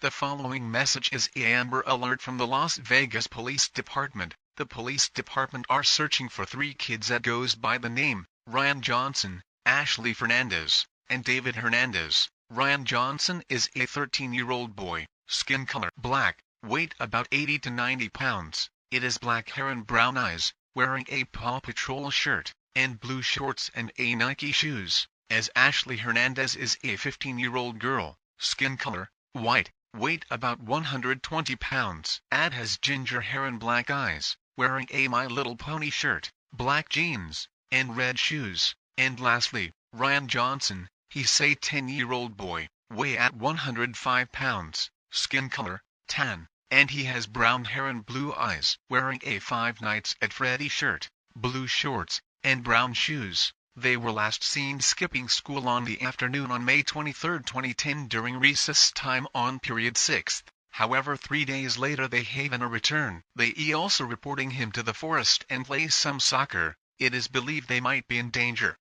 The following message is an Amber Alert from the Las Vegas Police Department. The police department are searching for 3 kids that goes by the name Ryan Johnson, Ashley Fernandez, and David Hernandez. Ryan Johnson is a 13-year-old boy, skin color black, weight about 80 to 90 pounds. It is black hair and brown eyes, wearing a Paw Patrol shirt, and blue shorts and a Nike shoes. As Ashley Hernandez is a 15-year-old girl, skin color white, weight about 120 pounds. Ad has ginger hair and black eyes, wearing a My Little Pony shirt, black jeans, and red shoes. And lastly, Ryan Johnson, he's a 10-year-old boy, weigh at 105 pounds, skin color tan, and he has brown hair and blue eyes, wearing a Five Nights at Freddy's shirt, blue shorts, and brown shoes. They were last seen skipping school on the afternoon on May 23, 2010 during recess time on period 6th. However, 3 days later they haven a return. They also reporting him to the forest and play some soccer. It is believed they might be in danger.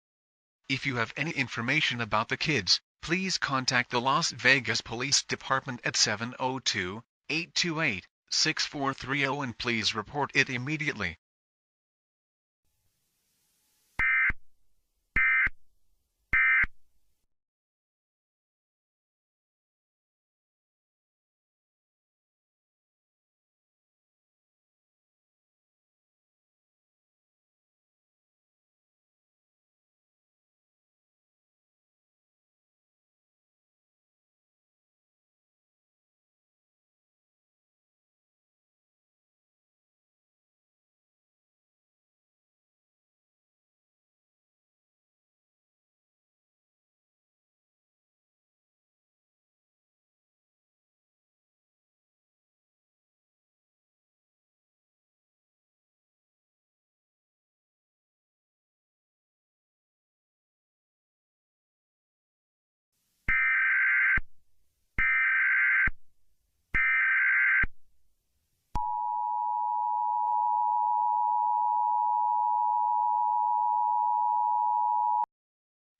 If you have any information about the kids, please contact the Las Vegas Police Department at 702-828-6430 and please report it immediately.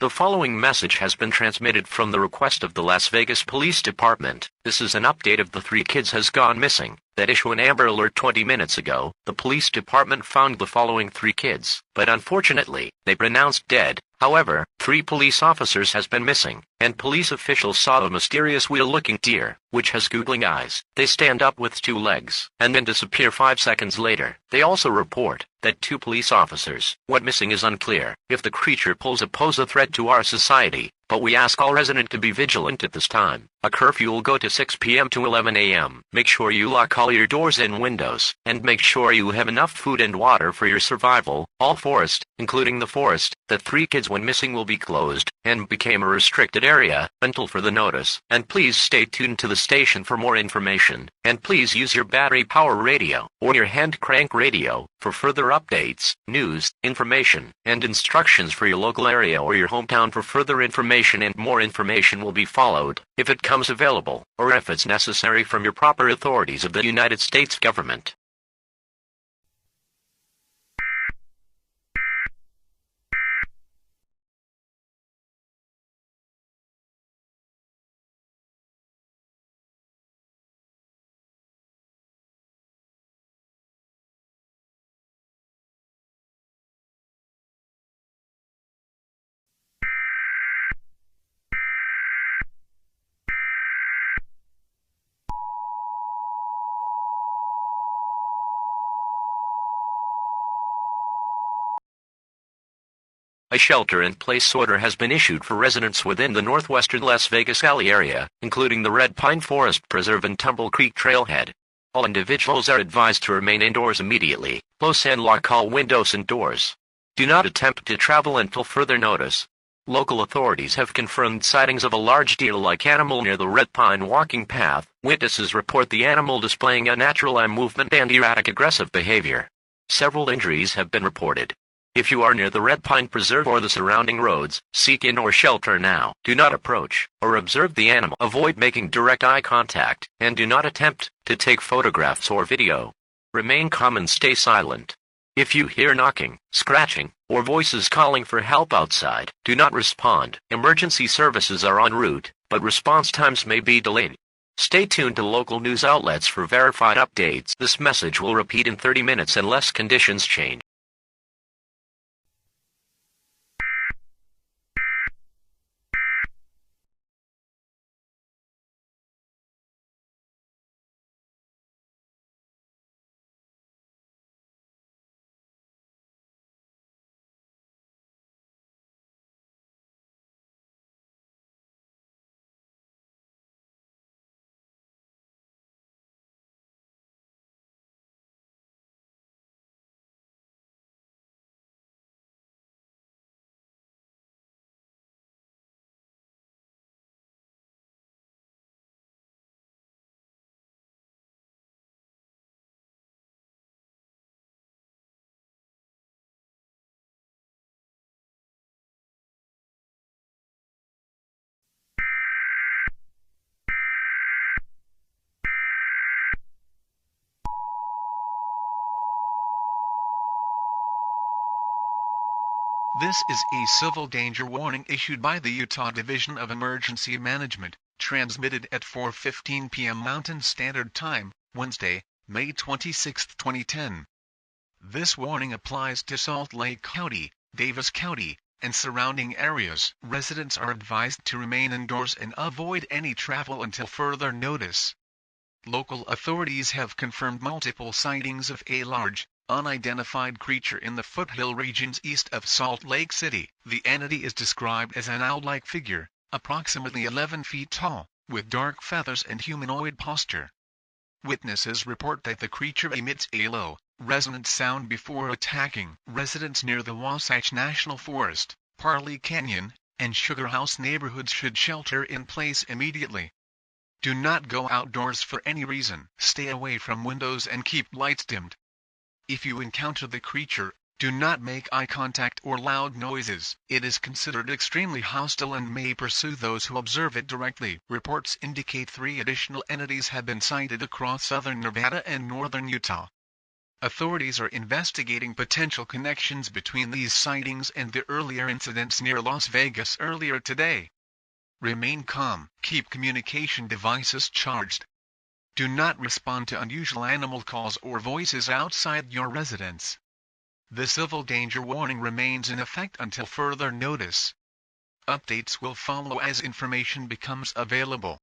The following message has been transmitted from the request of the Las Vegas Police Department. This is an update of the 3 kids has gone missing. That issue an Amber Alert 20 minutes ago. The police department found the following 3 kids, but unfortunately, they pronounced dead. However, 3 police officers has been missing, and police officials saw a mysterious wheel-looking deer, which has googling eyes. They stand up with 2 legs, and then disappear 5 seconds later. They also report that 2 police officers went missing is unclear. If the creature pose a threat to our society, but we ask all residents to be vigilant at this time. A curfew will go to 6 p.m. to 11 a.m. Make sure you lock all your doors and windows, and make sure you have enough food and water for your survival. All forest, including the forest, that 3 kids went missing will be closed, and became a restricted area, until further notice. And please stay tuned to the station for more information, and please use your battery power radio, or your hand crank radio, for further updates, news, information, and instructions for your local area or your hometown. For further information and more information will be followed, if it comes available, or if it's necessary from your proper authorities of the United States government. A shelter-in-place order has been issued for residents within the northwestern Las Vegas Valley area, including the Red Pine Forest Preserve and Tumble Creek Trailhead. All individuals are advised to remain indoors immediately. Close and lock all windows and doors. Do not attempt to travel until further notice. Local authorities have confirmed sightings of a large deer-like animal near the Red Pine walking path. Witnesses report the animal displaying unnatural eye movement and erratic aggressive behavior. Several injuries have been reported. If you are near the Red Pine Preserve or the surrounding roads, seek indoor shelter now. Do not approach or observe the animal. Avoid making direct eye contact, and do not attempt to take photographs or video. Remain calm and stay silent. If you hear knocking, scratching, or voices calling for help outside, do not respond. Emergency services are en route, but response times may be delayed. Stay tuned to local news outlets for verified updates. This message will repeat in 30 minutes unless conditions change. This is a civil danger warning issued by the Utah Division of Emergency Management, transmitted at 4:15 p.m. Mountain Standard Time, Wednesday, May 26, 2010. This warning applies to Salt Lake County, Davis County, and surrounding areas. Residents are advised to remain indoors and avoid any travel until further notice. Local authorities have confirmed multiple sightings of a large, unidentified creature in the foothill regions east of Salt Lake City. The entity is described as an owl-like figure, approximately 11 feet tall, with dark feathers and humanoid posture. Witnesses report that the creature emits a low, resonant sound before attacking. Residents near the Wasatch National Forest, Parley Canyon, and Sugar House neighborhoods should shelter in place immediately. Do not go outdoors for any reason. Stay away from windows and keep lights dimmed. If you encounter the creature, do not make eye contact or loud noises. It is considered extremely hostile and may pursue those who observe it directly. Reports indicate 3 additional entities have been sighted across southern Nevada and northern Utah. Authorities are investigating potential connections between these sightings and the earlier incidents near Las Vegas earlier today. Remain calm. Keep communication devices charged. Do not respond to unusual animal calls or voices outside your residence. The civil danger warning remains in effect until further notice. Updates will follow as information becomes available.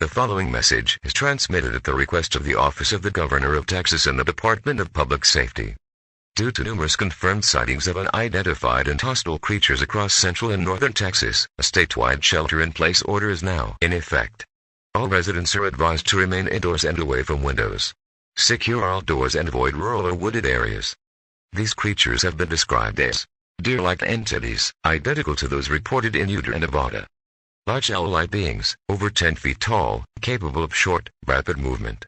The following message is transmitted at the request of the Office of the Governor of Texas and the Department of Public Safety. Due to numerous confirmed sightings of unidentified and hostile creatures across central and northern Texas, a statewide shelter-in-place order is now in effect. All residents are advised to remain indoors and away from windows. Secure all doors and avoid rural or wooded areas. These creatures have been described as deer-like entities, identical to those reported in Utah and Nevada. Large owl-like beings, over 10 feet tall, capable of short, rapid movement.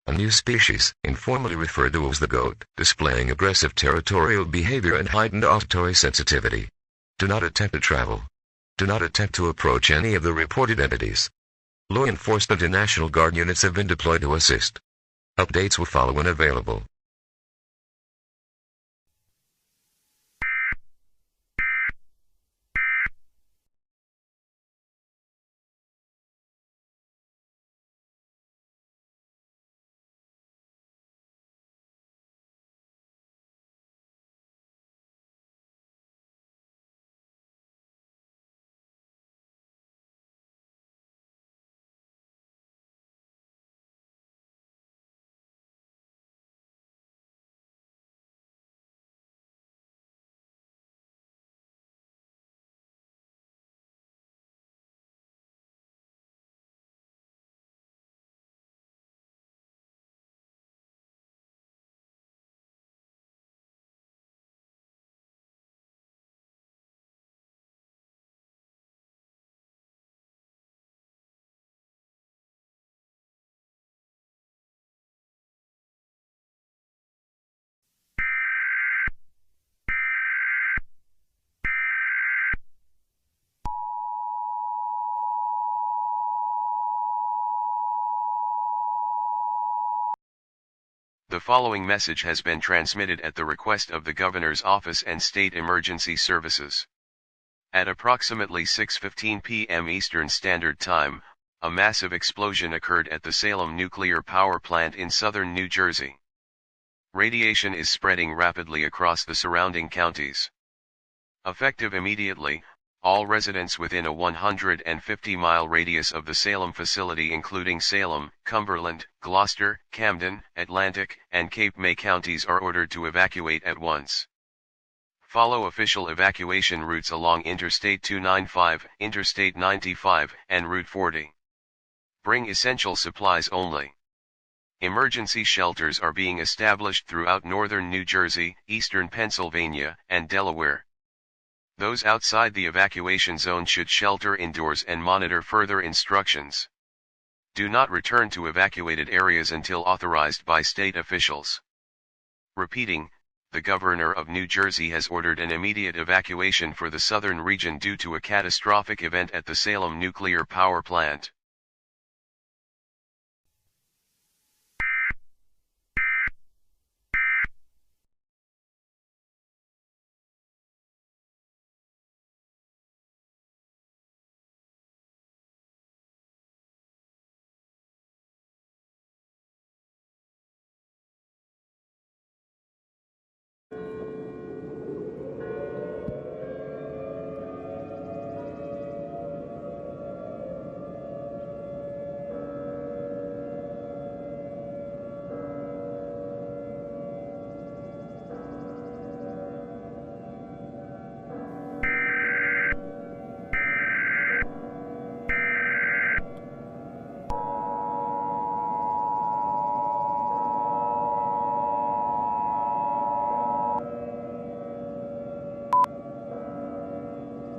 A new species, informally referred to as the goat, displaying aggressive territorial behavior and heightened auditory sensitivity. Do not attempt to travel. Do not attempt to approach any of the reported entities. Law enforcement and National Guard units have been deployed to assist. Updates will follow when available. The following message has been transmitted at the request of the Governor's Office and State Emergency Services. At approximately 6:15 p.m. Eastern Standard Time, a massive explosion occurred at the Salem Nuclear Power Plant in southern New Jersey. Radiation is spreading rapidly across the surrounding counties. Effective immediately, all residents within a 150-mile radius of the Salem facility, including Salem, Cumberland, Gloucester, Camden, Atlantic, and Cape May counties, are ordered to evacuate at once. Follow official evacuation routes along Interstate 295, Interstate 95, and Route 40. Bring essential supplies only. Emergency shelters are being established throughout northern New Jersey, eastern Pennsylvania, and Delaware. Those outside the evacuation zone should shelter indoors and monitor further instructions. Do not return to evacuated areas until authorized by state officials. Repeating, the Governor of New Jersey has ordered an immediate evacuation for the southern region due to a catastrophic event at the Salem Nuclear Power Plant.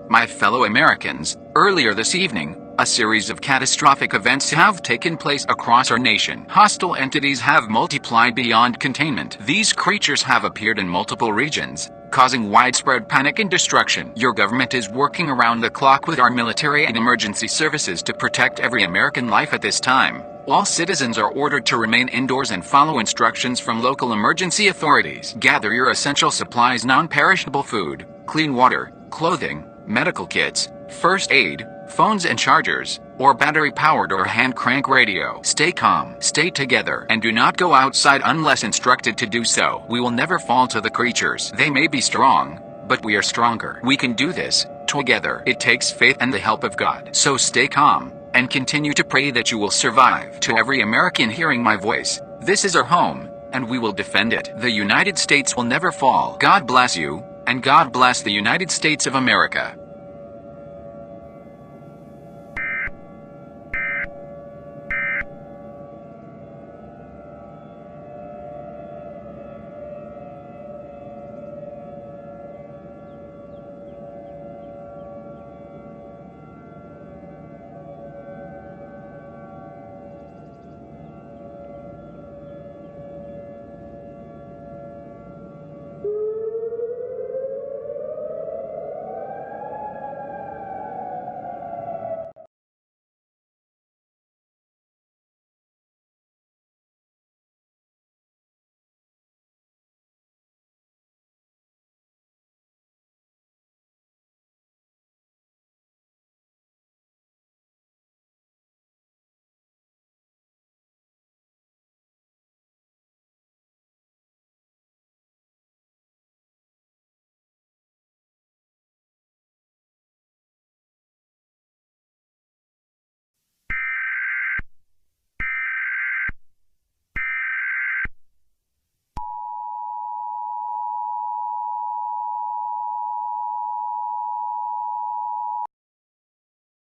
My fellow Americans, earlier this evening, a series of catastrophic events have taken place across our nation. Hostile entities have multiplied beyond containment. These creatures have appeared in multiple regions, causing widespread panic and destruction. Your government is working around the clock with our military and emergency services to protect every American life at this time. All citizens are ordered to remain indoors and follow instructions from local emergency authorities. Gather your essential supplies: non-perishable food, clean water, clothing, medical kits, first aid, phones and chargers, or battery-powered or hand-crank radio. Stay calm, stay together, and do not go outside unless instructed to do so. We will never fall to the creatures. They may be strong, but we are stronger. We can do this together. It takes faith and the help of God. So stay calm, and continue to pray that you will survive. To every American hearing my voice, this is our home, and we will defend it. The United States will never fall. God bless you, and God bless the United States of America.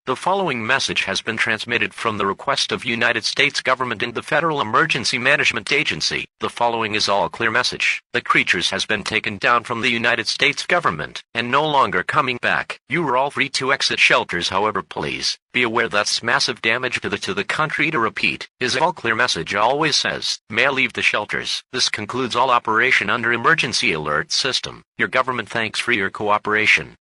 The following message has been transmitted from the request of United States government and the Federal Emergency Management Agency. The following is all clear message. The creatures has been taken down from the United States government, and no longer coming back. You are all free to exit shelters, however please be aware that's massive damage to the country. To repeat, is all clear message always says, may leave the shelters. This concludes all operation under emergency alert system. Your government thanks for your cooperation.